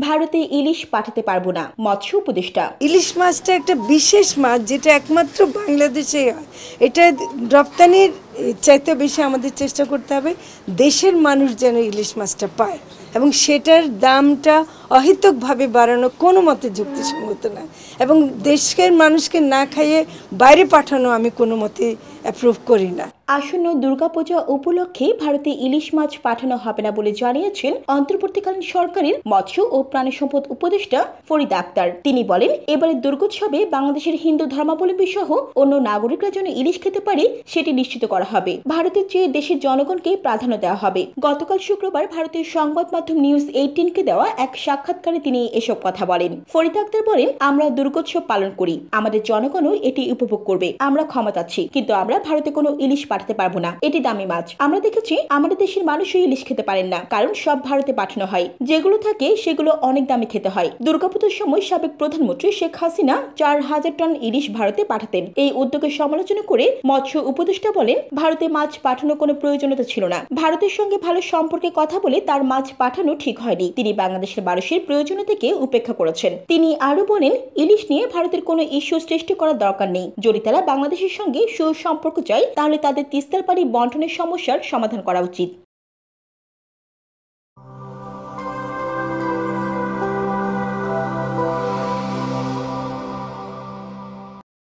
ভারতে ইলিশ পাঠাতে পারবো না, মৎস্য উপদেষ্টা। ইলিশ মাছটা একটা বিশেষ মাছ, যেটা একমাত্র বাংলাদেশে হয়। এটা রপ্তানির চাইতে বেশি আমাদের চেষ্টা করতে হবে দেশের মানুষ যেন ইলিশ মাছটা পায়, এবং সেটার দামটা অহেতুকভাবে বাড়ানো কোনো মতে যুক্তিসঙ্গত না, এবং দেশের মানুষকে না খাইয়ে বাইরে পাঠানো আমি কোনো মতে অ্যাপ্রুভ করি না। আসন্ন দুর্গাপূজা উপলক্ষে ভারতে ইলিশ মাছ পাঠানো হবে না বলে জানিয়েছেন অন্তর্বর্তীকালীন সরকারের মৎস্য ও প্রাণী সম্পদ উপদেষ্টা ফরিদা আক্তার। তিনি বলেন, এবারে দুর্গোৎসবে বাংলাদেশের হিন্দু ধর্মাবলম্বী সহ অন্য নাগরিকরা যেন ইলিশ খেতে পারে সেটি নিশ্চিত করা হবে। ভারতের চেয়ে দেশের জনগণকে প্রাধান্য দেওয়া হবে। গতকাল শুক্রবার ভারতীয় সংবাদ মাধ্যম নিউজ 18কে দেওয়া এক সাক্ষাৎকারে তিনি এসব কথা বলেন। ফরিদা আক্তার বলেন, আমরা দুর্গোৎসব পালন করি, আমাদের জনগণও এটি উপভোগ করবে। আমরা ক্ষমা চাচ্ছি, কিন্তু আমরা ভারতে কোনো ইলিশ পাঠাতে পারবো না। এটি দামি মাছ। আমরা দেখেছি আমাদের দেশের মানুষই ইলিশ খেতে পারেন না, কারণ সব ভারতে পাঠানো হয়। যেগুলো থাকে সেগুলো অনেক দামে খেতে হয়। দুর্গাপূজার সময় সাবেক প্রধানমন্ত্রী শেখ হাসিনা 4000 টন ইলিশ ভারতে পাঠাতেন। এই উদ্যোগের সমালোচনা করে মৎস্য উপদেষ্টা বলেন, ভারতে মাছ পাঠানোর কোনো প্রয়োজনীয়তা ছিল না। ভারতের সঙ্গে ভালো সম্পর্কে কথা বলে তার মাছ পাঠানো ঠিক হয়নি। তিনি বাংলাদেশের মানুষের প্রয়োজনীয়তাকে উপেক্ষা করেছেন। তিনি আরো বলেন, ইলিশ নিয়ে ভারতের কোনো ইস্যু সৃষ্টি করার দরকার নেই। যদি তারা বাংলাদেশের সঙ্গে সুসম্পর্ক চায়, তাহলে তাদের তিস্তার পানি বন্টনের সমস্যার সমাধান করা উচিত।